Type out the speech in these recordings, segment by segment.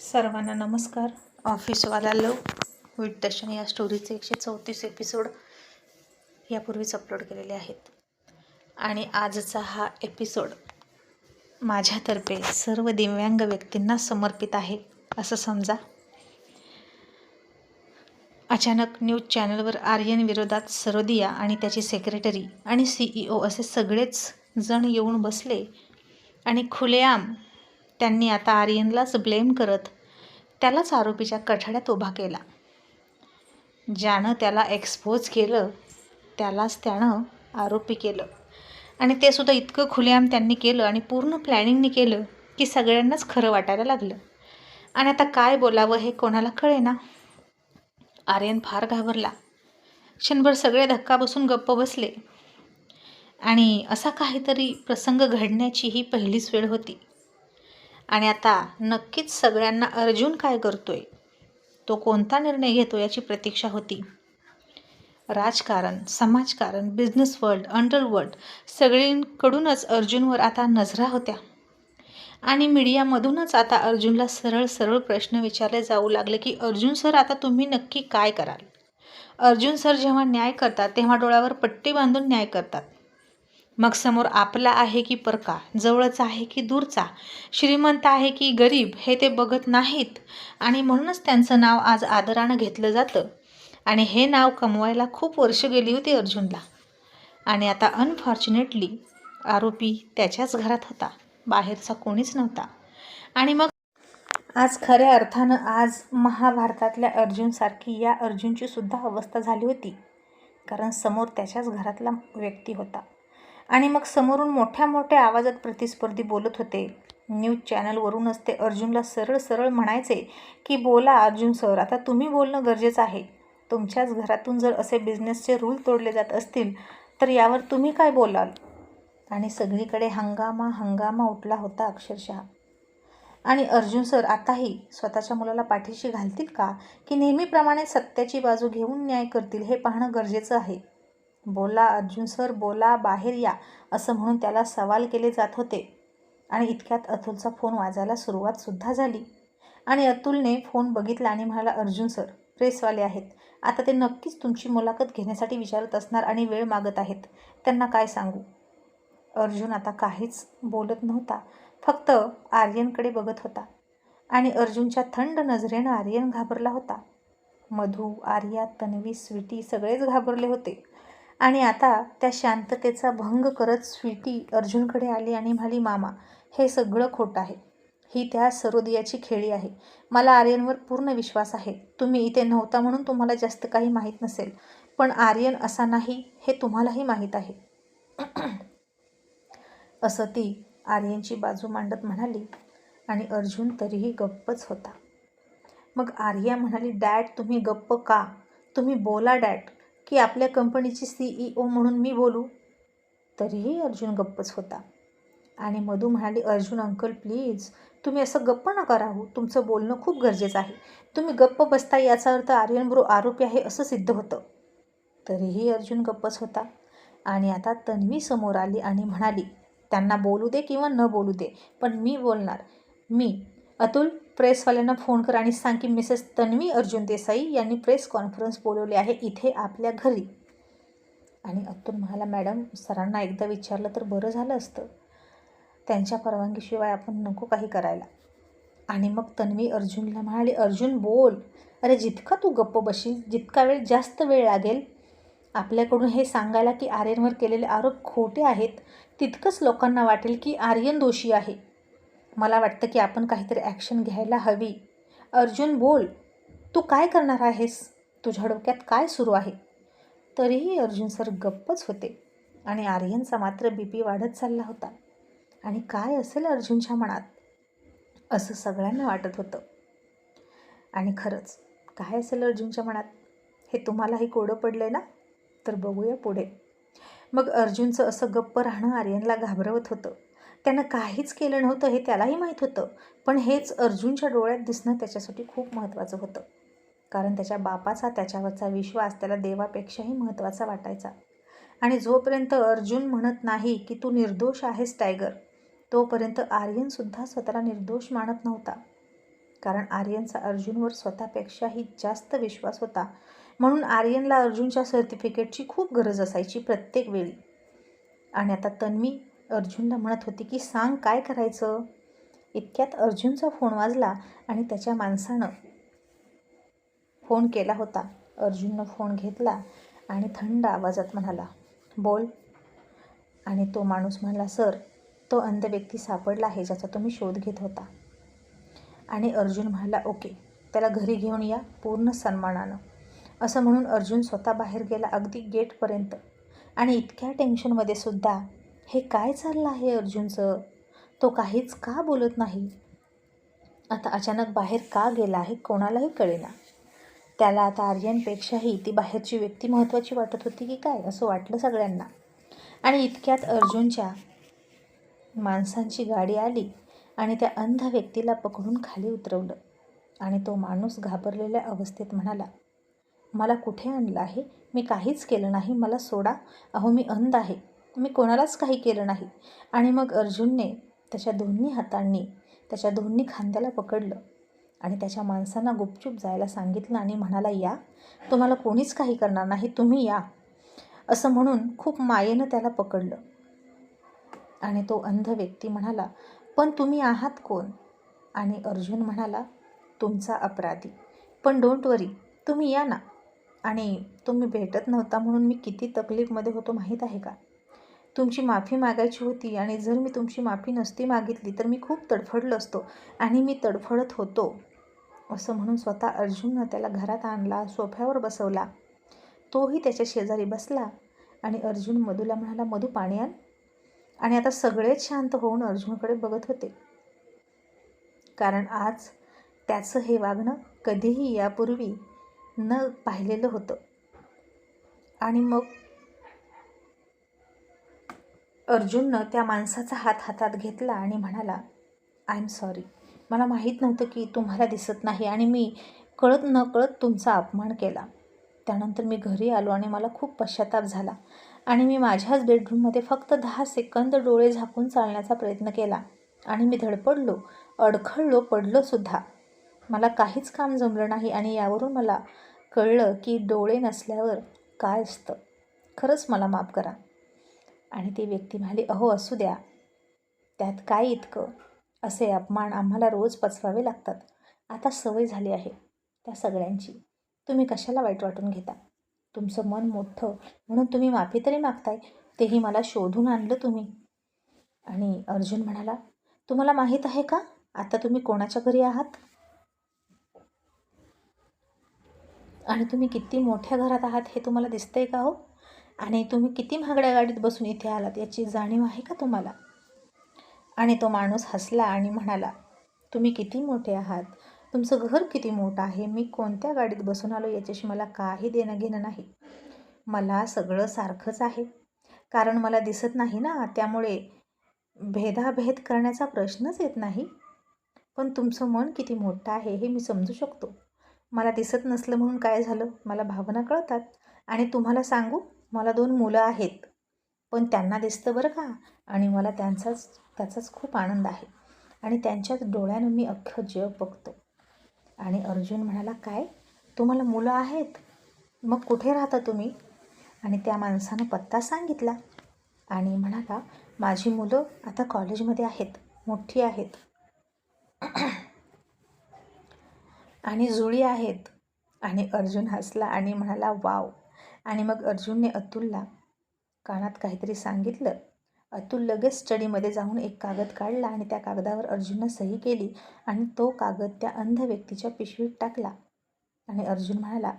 सर्वांना नमस्कार. ऑफिसवाला लव विथ दर्शन या स्टोरीचे 134 एपिसोड यापूर्वीच अपलोड केलेले आहेत आणि आजचा हा एपिसोड माझ्यातर्फे सर्व दिव्यांग व्यक्तींना समर्पित आहे असं समजा. अचानक न्यूज चॅनलवर आर्यन विरोधात सरोदिया आणि त्याची सेक्रेटरी आणि CEO असे सगळेच जण येऊन बसले आणि खुलेआम त्यांनी आता आर्यनलाच ब्लेम करत त्यालाच आरोपीच्या कठड्यात उभा केला. ज्यानं त्याला एक्सपोज केलं त्यालाच त्यानं आरोपी केलं आणि ते सुद्धा इतकं खुलेआम त्यांनी केलं आणि पूर्ण प्लॅनिंगनी केलं की सगळ्यांनाच खरं वाटायला लागलं. आणि आता काय बोलावं हे कोणाला कळेना. आर्यन फार घाबरला. क्षणभर सगळे धक्का बसून गप्प बसले आणि असा काहीतरी प्रसंग घडण्याची ही पहिलीच वेळ होती. आणि आता नक्कीच सगळ्यांना अर्जुन काय करतोय, तो कोणता निर्णय घेतो याची प्रतीक्षा होती. राजकारण, समाजकारण, बिझनेस वर्ल्ड, अंडरवर्ल्ड सगळींकडूनच अर्जुनवर आता नजरा होत्या आणि मीडियामधूनच आता अर्जुनला सरळ सरळ प्रश्न विचारले जाऊ लागले की अर्जुन सर, आता तुम्ही नक्की काय कराल? अर्जुन सर जेव्हा न्याय करतात तेव्हा डोळ्यावर पट्टी बांधून न्याय करतात. मग समोर आपला आहे की परका, जवळचा आहे की दूरचा, श्रीमंत आहे की गरीब हे ते बघत नाहीत आणि म्हणूनच त्यांचं नाव आज आदरानं घेतलं जातं. आणि हे नाव कमवायला खूप वर्ष गेली होती अर्जुनला. आणि आता अनफॉर्च्युनेटली आरोपी त्याच्याच घरात होता, बाहेरचा कोणीच नव्हता. आणि मग आज खऱ्या अर्थानं आज महाभारतातल्या अर्जुनसारखी या अर्जुनची सुद्धा अवस्था झाली होती, कारण समोर त्याच्याच घरातला व्यक्ती होता. आणि मग समोरून मोठ्या मोठ्या आवाजात प्रतिस्पर्धी बोलत होते. न्यूज चॅनलवरूनच ते अर्जुनला सरळ सरळ म्हणायचे की बोला अर्जुन सर, आता तुम्ही बोलणं गरजेचं आहे. तुमच्याच घरातून जर असे बिझनेसचे रूल तोडले जात असतील तर यावर तुम्ही काय बोलाल? आणि सगळीकडे हंगामा उठला होता अक्षरशः. आणि अर्जुन सर आताही स्वतःच्या मुलाला पाठीशी घालतील का, की नेहमीप्रमाणे सत्याची बाजू घेऊन न्याय करतील हे पाहणं गरजेचं आहे. बोला अर्जुन सर, बोला, बाहेर या, असं म्हणून त्याला सवाल केले जात होते. आणि इतक्यात अतुलचा फोन वाजायला सुरुवातसुद्धा झाली. आणि अतुलने फोन बघितला आणि म्हणाला, अर्जुन सर, प्रेसवाले आहेत, आता ते नक्कीच तुमची मुलाखत घेण्यासाठी विचारत असणार आणि वेळ मागत आहेत, त्यांना काय सांगू? अर्जुन आता काहीच बोलत नव्हता, फक्त आर्यनकडे बघत होता. आणि अर्जुनच्या थंड नजरेनं आर्यन घाबरला होता. मधू, आर्या, तन्वी, स्वीटी सगळेच घाबरले होते. आणि आता त्या शांततेचा भंग करत स्वीटी अर्जुनकडे आली आणि म्हणाली, मामा, हे सगळं खोटं आहे. ही त्या सरोदियाची खेळी आहे. मला आर्यनवर पूर्ण विश्वास आहे. तुम्ही इथे नव्हता म्हणून तुम्हाला जास्त काही माहीत नसेल, पण आर्यन असा नाही हे तुम्हालाही माहीत आहे. असं ती आर्यनची बाजू मांडत म्हणाली. आणि अर्जुन तरीही गप्पच होता. मग आर्या म्हणाली, डॅड, तुम्ही गप्प का? तुम्ही बोला डॅड, की आपल्या कंपनीची CEO म्हणून मी बोलू? तरीही अर्जुन गप्पच होता. आणि मधू म्हणाली, अर्जुन अंकल प्लीज, तुम्ही असं गप्प नका राहू, तुमचं बोलणं खूप गरजेचं आहे. तुम्ही गप्प बसता याचा अर्थ आर्यन बरोबर आरोपी आहे असं सिद्ध होतं. तरीही अर्जुन गप्पच होता. आणि आता तन्वी समोर आली आणि म्हणाली, त्यांना बोलू दे किंवा न बोलू दे, पण मी बोलणार. मी, अतुल, प्रेसवाल्यांना फोन कर आणि सांग की मिसेस तन्वी अर्जुन देसाई यांनी प्रेस कॉन्फरन्स बोलवली आहे इथे आपल्या घरी. आणि अतुल म्हणाला, मॅडम, सरांना एकदा विचारलं तर बरं झालं असतं. त्यांच्या परवानगीशिवाय आपण नको काही करायला. आणि मग तन्वी अर्जुनला म्हणाली, अर्जुन बोल. अरे जितका तू गप्प बसशील, जितका वेळ जास्त वेळ लागेल आपल्याकडून हे सांगायला की आर्यनवर केलेले आरोप खोटे आहेत, तितकंच लोकांना वाटेल की आर्यन दोषी आहे. मला वाटतं की आपण काहीतरी ॲक्शन घ्यायला हवी. अर्जुन बोल, तू काय करणार आहेस? तुझ्या डोक्यात काय सुरू आहे? तरीही अर्जुन सर गप्पच होते. आणि आर्यनचा मात्र BP वाढत चालला होता. आणि काय असेल अर्जुनच्या मनात असं सगळ्यांना वाटत होतं. आणि खरंच काय असेल अर्जुनच्या मनात हे तुम्हालाही कोडं पडलं ना? तर बघूया पुढे. मग अर्जुनचं असं गप्प राहणं आर्यनला घाबरवत होतं. त्यानं काहीच केलं नव्हतं हे त्यालाही माहीत होतं, पण हेच अर्जुनच्या डोळ्यात दिसणं त्याच्यासाठी खूप महत्त्वाचं होतं, कारण त्याच्या बापाचा त्याच्यावरचा विश्वास त्याला देवापेक्षाही महत्त्वाचा वाटायचा. आणि जोपर्यंत अर्जुन म्हणत नाही की तू निर्दोष आहेस टायगर, तोपर्यंत आर्यनसुद्धा स्वतःला निर्दोष मानत नव्हता. कारण आर्यनचा अर्जुनवर स्वतःपेक्षाही जास्त विश्वास होता. म्हणून आर्यनला अर्जुनच्या सर्टिफिकेटची खूप गरज असायची प्रत्येक वेळी. आणि आता तन्वी अर्जुनला म्हणत होती की सांग काय करायचं. इतक्यात अर्जुनचा फोन वाजला आणि त्याच्या माणसानं फोन केला होता. अर्जुननं फोन घेतला आणि थंड आवाजात म्हणाला, बोल. आणि तो माणूस म्हणाला, सर, तो अंध व्यक्ती सापडला आहे ज्याचा तुम्ही शोध घेत होता. आणि अर्जुन म्हणाला, ओके, त्याला घरी घेऊन या पूर्ण सन्मानानं. असं म्हणून अर्जुन स्वतः बाहेर गेला अगदी गेटपर्यंत. आणि इतक्या टेन्शनमध्ये सुद्धा हे काय चाललं आहे अर्जुनचं, तो काहीच का बोलत नाही. आता अचानक बाहेर का गेला आहे कोणालाही कळेना. त्याला आता आर्यनपेक्षाही ती बाहेरची व्यक्ती महत्त्वाची वाटत होती की काय असं वाटलं सगळ्यांना. आणि इतक्यात अर्जुनच्या माणसांची गाडी आली आणि त्या अंध व्यक्तीला पकडून खाली उतरवलं. आणि तो माणूस घाबरलेल्या अवस्थेत म्हणाला, मला कुठे आणलं आहे, मी काहीच केलं नाही, मला सोडा, अहो मी अंध आहे, मी कोणालाच काही केलं नाही. आणि मग अर्जुनने त्याच्या दोन्ही हातांनी त्याच्या दोन्ही खांद्याला पकडलं आणि त्याच्या माणसांना गुपचूप जायला सांगितलं आणि म्हणाला, या, तुम्हाला कोणीच काही करणार नाही, तुम्ही या. असं म्हणून खूप मायेनं त्याला पकडलं. आणि तो अंध व्यक्ती म्हणाला, पण तुम्ही आहात कोण. आणि अर्जुन म्हणाला, तुमचा अपराधी, पण डोंट वरी, तुम्ही या ना. आणि तुम्ही भेटत नव्हता म्हणून मी किती तकलीफमध्ये होतो माहीत आहे का. तुमची माफी मागायची होती आणि जर मी तुमची माफी नसती मागितली तर मी खूप तडफडलो असतो आणि मी तडफडत होतो. असं म्हणून स्वतः अर्जुननं त्याला घरात आणला, सोफ्यावर बसवला. तोही त्याच्या शेजारी बसला आणि अर्जुन मधूला म्हणाला, मधू पाणी आण. आणि आता सगळेच शांत होऊन अर्जुनकडे बघत होते. कारण आज त्याचं हे वागणं कधीही यापूर्वी न पाहिलेलं होतं. आणि मग अर्जुननं त्या माणसाचा हात हातात घेतला आणि म्हणाला, आय एम सॉरी, मला माहीत नव्हतं की तुम्हाला दिसत नाही आणि मी कळत न कळत तुमचा अपमान केला. त्यानंतर मी घरी आलो आणि मला खूप पश्चाताप झाला आणि मी माझ्याच बेडरूममध्ये फक्त 10 सेकंद डोळे झाकून चालण्याचा प्रयत्न केला आणि मी धडपडलो, अडखळलो, पडलोसुद्धा. मला काहीच काम जमलं नाही आणि यावरून मला कळलं की डोळे नसल्यावर काय असतं. खरंच मला माफ करा. आणि ती व्यक्ती म्हणाली, अहो असू द्या, त्यात काय इतकं, असे अपमान आम्हाला रोज पचवावे लागतात, आता सवय झाली आहे त्या सगळ्यांची, तुम्ही कशाला वाईट वाटून घेता. तुमचं मन मोठं म्हणून तुम्ही माफी तरी मागताय, तेही मला शोधून आणलं तुम्ही. आणि अर्जुन म्हणाला, तुम्हाला माहीत आहे का आता तुम्ही कोणाच्या घरी आहात आणि तुम्ही किती मोठ्या घरात आहात हे तुम्हाला दिसतंय का हो. आणि तुम्ही किती महागड्या गाडीत बसून इथे आलात याची जाणीव आहे का तुम्हाला. आणि तो माणूस हसला आणि म्हणाला, तुम्ही किती मोठे आहात, तुमचं घर किती मोठं आहे, मी कोणत्या गाडीत बसून आलो याच्याशी मला काही देणं घेणं नाही. मला सगळं सारखंच आहे, कारण मला दिसत नाही ना, त्यामुळे भेदाभेद करण्याचा प्रश्नच येत नाही. पण तुमचं मन किती मोठं आहे हे मी समजू शकतो. मला दिसत नसलं म्हणून काय झालं, मला भावना कळतात. आणि तुम्हाला सांगू, मला 2 मुलं आहेत, पण त्यांना दिसतं बरं का. आणि मला त्याचाच खूप आनंद आहे आणि त्यांच्याच डोळ्यानं मी अख्खं जग बघतो. आणि अर्जुन म्हणाला, काय, तुम्हाला मुलं आहेत, मग कुठे राहता तुम्ही. आणि त्या माणसानं पत्ता सांगितला आणि म्हणाला, माझी मुलं आता कॉलेजमध्ये आहेत, मोठी आहेत आणि जुळी आहेत. आणि अर्जुन हसला आणि म्हणाला, वाव. आणि मग अर्जुनने अतुलला कानात काहीतरी सांगितलं. अतुल लगेच स्टडीमध्ये जाऊन एक कागद काढला आणि त्या कागदावर अर्जुननं सही केली आणि तो कागद त्या अंध व्यक्तीच्या पिशवीत टाकला. आणि अर्जुन म्हणाला,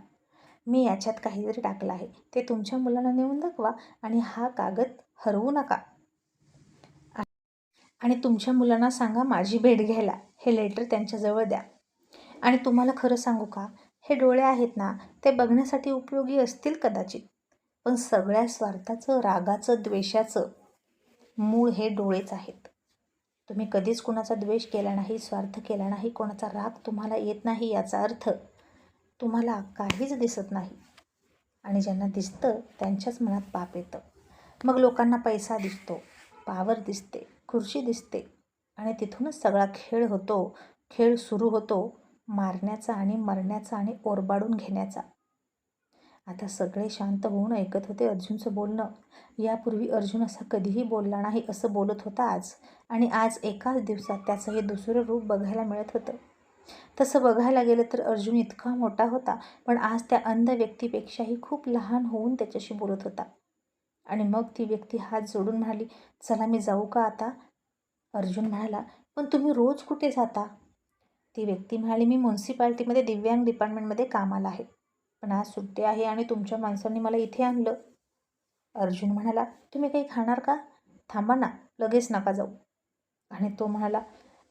मी याच्यात काहीतरी टाकलं आहे, ते तुमच्या मुलांना नेऊन दाखवा आणि हा कागद हरवू नका. आणि तुमच्या मुलांना सांगा माझी भेट घ्यायला, हे लेटर त्यांच्याजवळ द्या. आणि तुम्हाला खरं सांगू का, हे डोळे आहेत ना, ते बघण्यासाठी उपयोगी असतील कदाचित, पण सगळ्या स्वार्थाचं, रागाचं, द्वेषाचं मूळ हे डोळेच आहेत. तुम्ही कधीच कोणाचा द्वेष केला नाही, स्वार्थ केला नाही, कोणाचा राग तुम्हाला येत नाही, याचा अर्थ तुम्हाला काहीच दिसत नाही. आणि ज्यांना दिसतं त्यांच्याच मनात पाप येतं. मग लोकांना पैसा दिसतो, पावर दिसते, खुर्ची दिसते आणि तिथूनच सगळा खेळ होतो खेळ सुरू होतो मारण्याचा आणि मरण्याचा आणि ओरबाडून घेण्याचा. आता सगळे शांत होऊन ऐकत होते अर्जुनचं बोलणं. यापूर्वी अर्जुन असा कधीही बोलला नाही असं बोलत होता आज. आणि आज एकाच दिवसात त्याचं हे दुसरं रूप बघायला मिळत होतं. तसं बघायला गेलं तर अर्जुन इतका मोठा होता, पण आज त्या अंध व्यक्तीपेक्षाही खूप लहान होऊन त्याच्याशी बोलत होता. आणि मग ती व्यक्ती हात जोडून म्हणाली, चला मी जाऊ का आता? अर्जुन म्हणाला, पण तुम्ही रोज कुठे जाता? ती व्यक्ती म्हणाली, मी म्युन्सिपाल्टीमध्ये दिव्यांग डिपार्टमेंटमध्ये कामाला आहे, पण आज सुट्टी आहे आणि तुमच्या माणसांनी मला इथे आणलं. अर्जुन म्हणाला, तुम्ही काही खाणार का? थांबा ना, लगेच नका जाऊ. आणि तो म्हणाला,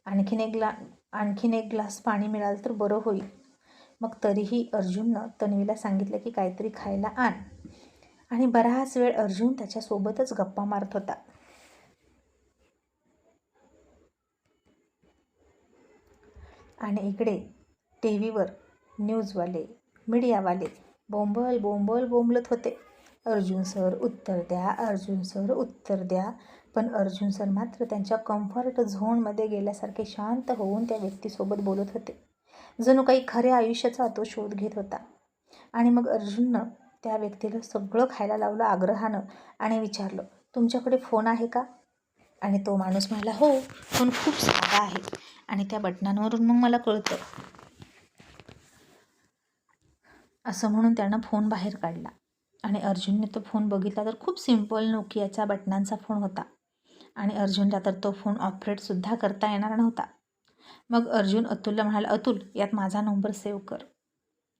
आणखीन एक ग्लास पाणी मिळालं तर बरं होईल. मग तरीही अर्जुननं तन्वीला सांगितलं की काहीतरी खायला आण. आणि बराच वेळ अर्जुन त्याच्यासोबतच गप्पा मारत होता. आणि इकडे टी व्हीवर न्यूजवाले, मीडियावाले बोंबलत होते, अर्जुन सर उत्तर द्या, अर्जुन सर उत्तर द्या. पण अर्जुन सर मात्र त्यांच्या कम्फर्ट झोनमध्ये गेल्यासारखे शांत होऊन त्या व्यक्तीसोबत बोलत होते, जणू काही खऱ्या आयुष्याचा तो शोध घेत होता. आणि मग अर्जुननं त्या व्यक्तीला सगळं खायला लावलं आग्रहानं आणि विचारलं, तुमच्याकडे फोन आहे का? आणि तो माणूस म्हणाला, हो, फोन खूप साधा आहे आणि त्या बटनांवरून मग मला कळतं. असं म्हणून त्यानं फोन बाहेर काढला. आणि अर्जुनने तो फोन बघितला तर खूप सिम्पल नोकियाचा बटनांचा फोन होता. आणि अर्जुनला तर तो फोन ऑपरेटसुद्धा करता येणार नव्हता. मग अर्जुन अतुलला म्हणाला, अतुल, यात माझा नंबर सेव्ह कर.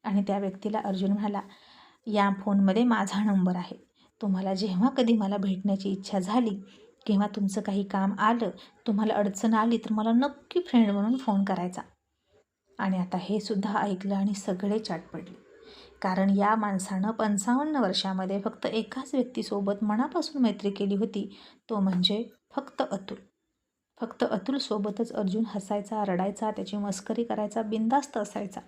आणि त्या व्यक्तीला अर्जुन म्हणाला, या फोनमध्ये माझा नंबर आहे. तुम्हाला जेव्हा कधी मला भेटण्याची इच्छा झाली किंवा तुमचं काही काम आलं, तुम्हाला अडचण आली तर मला नक्की फ्रेंड म्हणून फोन करायचा. आणि आता हे सुद्धा ऐकलं आणि सगळे चाट पडले, कारण या माणसानं 55 वर्षामध्ये फक्त एकाच व्यक्तीसोबत मनापासून मैत्री केली होती, तो म्हणजे फक्त अतुल. फक्त अतुलसोबतच अर्जुन हसायचा, रडायचा, त्याची मस्करी करायचा, बिनधास्त असायचा.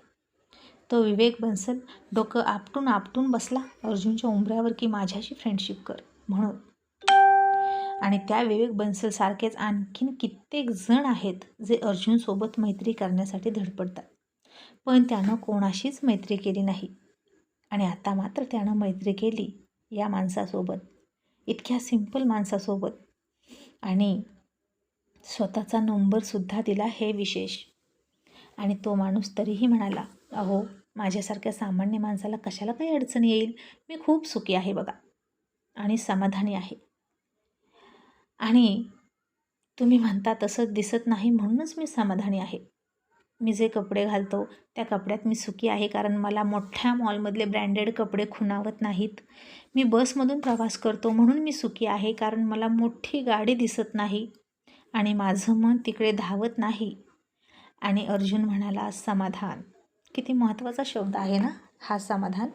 तो विवेक बन्सल डोकं आपटून बसला अर्जुनच्या उंबऱ्यावर की माझ्याशी फ्रेंडशिप कर म्हणून. आणि त्या विवेक बन्सलसारखेच आणखीन कित्येक जण आहेत जे अर्जुनसोबत मैत्री करण्यासाठी धडपडतात, पण त्यानं कोणाशीच मैत्री केली नाही. आणि आता मात्र त्यानं मैत्री केली या माणसासोबत, इतक्या सिंपल माणसासोबत. आणि स्वतःचा नंबरसुद्धा दिला, हे विशेष. आणि तो माणूस तरीही म्हणाला, अहो, माझ्यासारख्या सामान्य माणसाला कशाला काही अडचण येईल, मी खूप सुखी आहे बघा आणि समाधानी आहे. आणि तुम्ही म्हणता तसं दिसत नाही म्हणूनच मी समाधानी आहे. मी जे कपडे घालतो त्या कपड्यात मी सुखी आहे, कारण मला मोठ्या मॉलमधले ब्रँडेड कपडे खुणावत नाहीत. मी बसमधून प्रवास करतो म्हणून मी सुखी आहे, कारण मला मोठी गाडी दिसत नाही आणि माझं मन तिकडे धावत नाही. आणि अर्जुन म्हणाला, समाधान. किती महत्त्वाचा शब्द आहे ना हा, समाधान.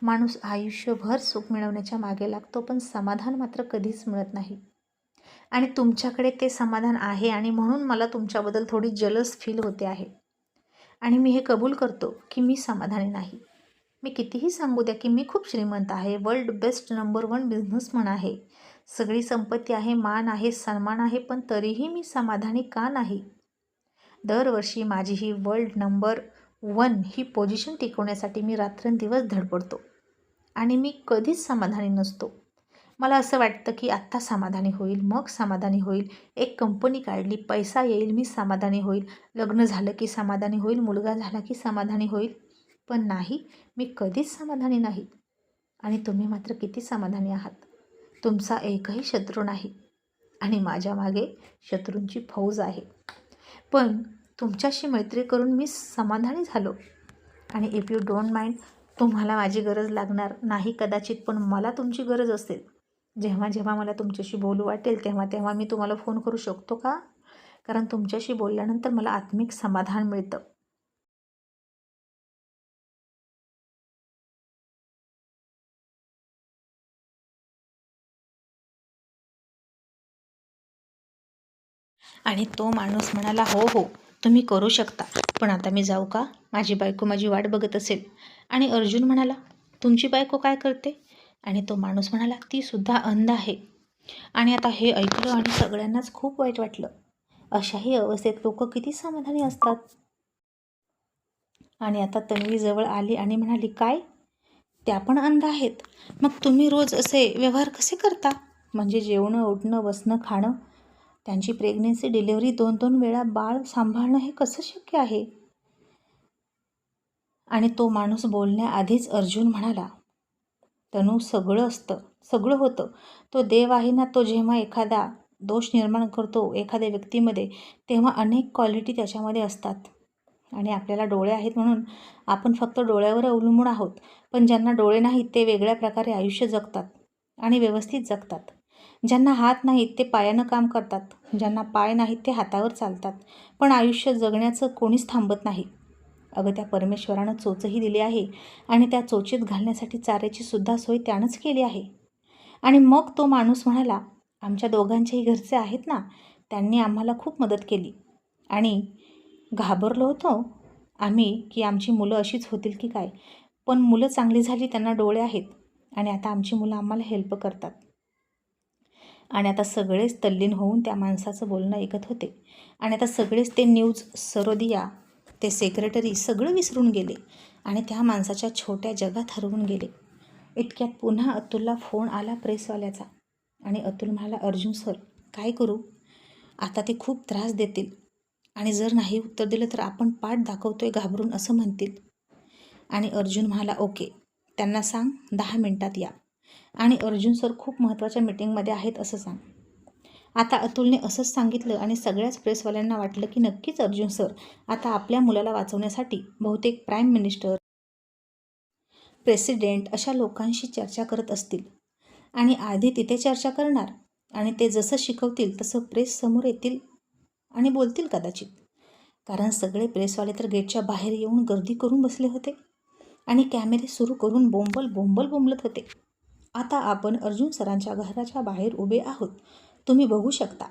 माणूस आयुष्यभर सुख मिळवण्याच्या मागे लागतो, पण समाधान मात्र कधीच मिळत नाही. आणि तुमच्याकडे ते समाधान आहे आणि म्हणून मला तुमच्याबद्दल थोडी जलस फील होते आहे. आणि मी हे कबूल करतो की मी समाधानी नाही. मी कितीही सांगू द्या की मी खूप श्रीमंत आहे, वर्ल्ड बेस्ट नंबर 1 बिझनेसमन आहे, सगळी संपत्ती आहे, मान आहे, सन्मान आहे, पण तरीही मी समाधानी का नाही? दरवर्षी माझी ही वर्ल्ड नंबर 1 ही पोझिशन टिकवण्यासाठी मी रात्रंदिवस धडपडतो आणि मी कधीच समाधानी नसतो. मला असं वाटतं की आत्ता समाधानी होईल, मग समाधानी होईल, एक कंपनी काढली, पैसा येईल, मी समाधानी होईल, लग्न झालं की समाधानी होईल, मुलगा झाला की समाधानी होईल. पण नाही, मी कधीच समाधानी नाही. आणि तुम्ही मात्र किती समाधानी आहात. तुमचा एकही शत्रू नाही आणि माझ्या मागे शत्रूंची फौज आहे. पण तुमच्याशी मैत्री करून मी समाधानी झालो. आणि इफ यू डोंट माइंड, तुम्हाला माझी गरज लागणार नाही कदाचित, पण मला तुमची गरज असेल. जेव्हा जेव्हा मला तुमच्याशी बोलू वाटेल तेव्हा तेव्हा मी तुम्हाला फोन करू शकतो का? कारण तुमच्याशी बोलल्यानंतर मला आत्मिक समाधान मिळतं. आणि तो माणूस म्हणाला, हो हो, तुम्ही करू शकता, पण आता मी जाऊ का? माझी बायको माझी वाट बघत असेल. आणि अर्जुन म्हणाला, तुमची बायको काय करते? आणि तो माणूस म्हणाला, ती सुद्धा अंध आहे. आणि आता हे ऐकलं आणि सगळ्यांनाच खूप वाईट वाटलं. अशाही अवस्थेत लोक किती समाधानी असतात. आणि आता तन्वी जवळ आली आणि म्हणाली, काय? त्या पण अंध आहेत? मग तुम्ही रोज असे व्यवहार कसे करता? म्हणजे जेवणं, उठणं, बसणं, खाणं, त्यांची प्रेग्नन्सी, डिलिव्हरी, 2-2 वेळा बाळ सांभाळणं, हे कसं शक्य आहे? आणि तो माणूस बोलण्याआधीच अर्जुन म्हणाला, तनू, सगळं असतं, सगळं होतं. तो देव आहे ना. तो जेव्हा एखादा दोष निर्माण करतो एखाद्या व्यक्तीमध्ये, तेव्हा अनेक क्वालिटी त्याच्यामध्ये असतात. आणि आपल्याला डोळे आहेत म्हणून आपण फक्त डोळ्यावर अवलंबून आहोत. पण ज्यांना डोळे नाहीत ते वेगळ्या प्रकारे आयुष्य जगतात आणि व्यवस्थित जगतात. ज्यांना हात नाहीत ते पायानं काम करतात. ज्यांना पाय नाहीत ते हातावर चालतात. पण आयुष्य जगण्याचं कोणीच थांबत नाही. अगं, त्या परमेश्वरानं चोचही दिली आहे आणि त्या चोचीत घालण्यासाठी चाऱ्याची सुद्धा सोय त्यानंच केली आहे. आणि मग तो माणूस म्हणाला, आमच्या दोघांच्याही घरचे आहेत ना, त्यांनी आम्हाला खूप मदत केली. आणि घाबरलो होतो आम्ही की आमची मुलं अशीच होतील की काय. पण मुलं चांगली झाली, त्यांना डोळे आहेत आणि आता आमची मुलं आम्हाला हेल्प करतात. आणि आता सगळेच तल्लीन होऊन त्या माणसाचं बोलणं ऐकत होते. आणि आता सगळेच ते न्यूज सरोदिया, ते सेक्रेटरी सगळं विसरून गेले आणि त्या माणसाच्या छोट्या जगात हरवून गेले. इतक्यात पुन्हा अतुलला फोन आला प्रेसवाल्याचा. आणि अतुल म्हणाला, अर्जुन सर, काय करू? आता ते खूप त्रास देतील आणि जर नाही उत्तर दिलं तर आपण पाठ दाखवतोय घाबरून असं म्हणतील. आणि अर्जुन म्हणाला, ओके, त्यांना सांग 10 मिनिटात या. आणि अर्जुन सर खूप महत्त्वाच्या मीटिंगमध्ये आहेत असं सांग. आता अतुलने असंच सांगितलं आणि सगळ्याच प्रेसवाल्यांना वाटलं की नक्कीच अर्जुन सर आता आपल्या मुलाला वाचवण्यासाठी बहुतेक प्राईम मिनिस्टर, प्रेसिडेंट अशा लोकांशी चर्चा करत असतील. आणि आधी तिथे चर्चा करणार आणि ते जसं शिकवतील तसं प्रेस समोर येतील आणि बोलतील कदाचित. कारण सगळे प्रेसवाले तर गेटच्या बाहेर येऊन गर्दी करून बसले होते आणि कॅमेरे सुरू करून बोंबल बोंबलत होते. आता आपण अर्जुन सरांच्या घराच्या बाहेर उभे आहोत, तुम्ही बघू शकता.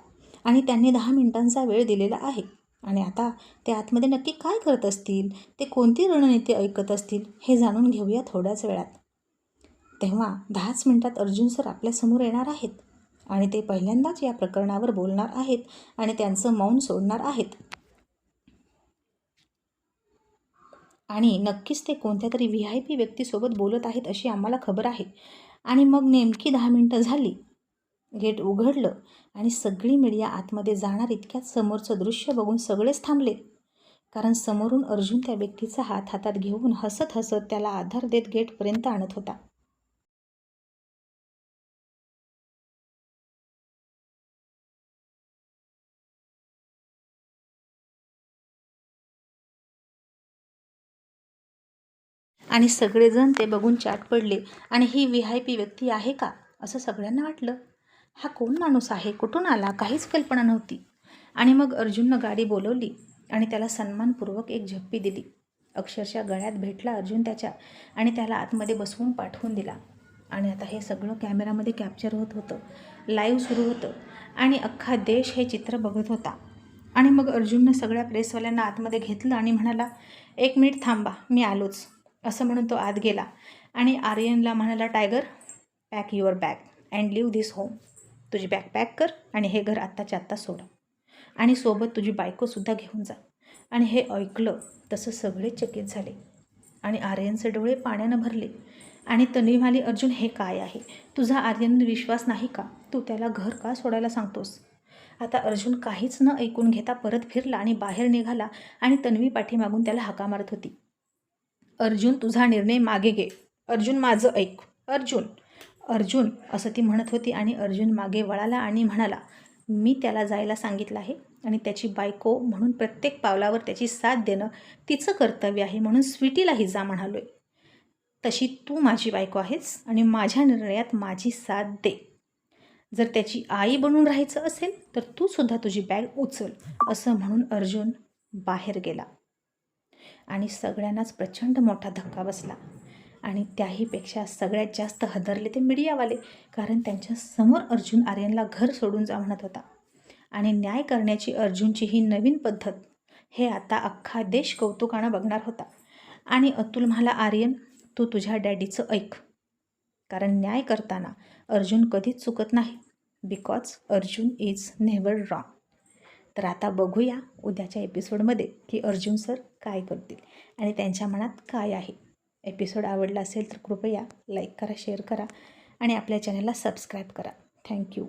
आणि त्यांनी 10 मिनिटांचा वेळ दिलेला आहे. आणि आता ते आतमध्ये नक्की काय करत असतील, ते कोणती रणनीती ऐकत असतील, हे जाणून घेऊया थोड्याच वेळात. तेव्हा 10च मिनिटात अर्जुन सर आपल्यासमोर येणार आहेत आणि ते पहिल्यांदाच या प्रकरणावर बोलणार आहेत आणि त्यांचं मौन सोडणार आहेत. आणि नक्कीच ते कोणत्या तरी VIP व्यक्तीसोबत बोलत आहेत अशी आम्हाला खबर आहे. आणि मग नेमकी 10 मिनिटं झाली, गेट उघडलं आणि सगळी मीडिया आतमध्ये जाणार इतक्यात समोरचं दृश्य बघून सगळेच थांबले. कारण समोरून अर्जुन त्या व्यक्तीचा हात हातात घेऊन हसत हसत त्याला आधार देत गेटपर्यंत आणत होता. आणि सगळेजण ते बघून चाट पडले. आणि ही VIP व्यक्ती आहे का असं सगळ्यांना वाटलं. हा कोण माणूस आहे, कुठून आला, काहीच कल्पना नव्हती. आणि मग अर्जुननं गाडी बोलवली आणि त्याला सन्मानपूर्वक एक झप्पी दिली. अक्षरशः गळ्यात भेटला अर्जुन त्याच्या आणि त्याला आतमध्ये बसवून पाठवून दिला. आणि आता हे सगळं कॅमेरामध्ये कॅप्चर होत होतं, लाईव्ह सुरू होतं आणि अख्खा देश हे चित्र बघत होता. आणि मग अर्जुननं सगळ्या प्रेसवाल्यांना आतमध्ये घेतलं आणि म्हणाला, 1 मिनिट थांबा, मी आलोच, असं म्हणून तो आत गेला. आणि आर्यनला म्हणाला, tiger, pack your bag and leave this home. तुझी बॅग पॅक कर आणि हे घर आत्ताच्या आत्ता सोड आणि सोबत तुझी बायकोसुद्धा घेऊन जा. आणि हे ऐकलं तसं सगळे चकित झाले आणि आर्यनचे डोळे पाण्यानं भरले. आणि तन्वी म्हणाली, अर्जुन, हे काय आहे? तुझा आर्यनवर विश्वास नाही का? तू त्याला घर का सोडायला सांगतोस? आता अर्जुन काहीच न ऐकून घेता परत फिरला आणि बाहेर निघाला. आणि तन्वी पाठीमागून त्याला हाका मारत होती, अर्जुन, तुझा निर्णय मागे घे. अर्जुन, माझं ऐक. अर्जुन, अर्जुन असं ती म्हणत होती. आणि अर्जुन मागे वळाला आणि म्हणाला, मी त्याला जायला सांगितलं आहे आणि त्याची बायको म्हणून प्रत्येक पावलावर त्याची साथ देणं तिचं कर्तव्य आहे, म्हणून स्वीटीलाही जा म्हणालोय. तशी तू माझी बायको आहेस आणि माझ्या निर्णयात माझी साथ दे. जर त्याची आई बनून राहायचं असेल तर तू सुद्धा तुझी बॅग उचल, असं म्हणून अर्जुन बाहेर गेला. आणि सगळ्यांनाच प्रचंड मोठा धक्का बसला. आणि त्याहीपेक्षा सगळ्यात जास्त हादरले ते मीडियावाले. कारण त्यांच्या समोर अर्जुन आर्यनला घर सोडून जा म्हणत होता. आणि न्याय करण्याची अर्जुनची ही नवीन पद्धत हे आता अख्खा देश कौतुकानं बघणार होता. आणि अतुल म्हणाला, आर्यन, तू तुझ्या डॅडीचं ऐक. कारण न्याय करताना अर्जुन कधीच चुकत नाही. Because Arjun is never wrong. तर आता बघूया उद्याच्या एपिसोडमध्ये की अर्जुन सर काय करतील आणि त्यांच्या मनात काय आहे. एपिसोड आवडला असेल तर कृपया लाईक करा, शेअर करा आणि आपल्या चॅनलला सबस्क्राईब करा. थँक्यू.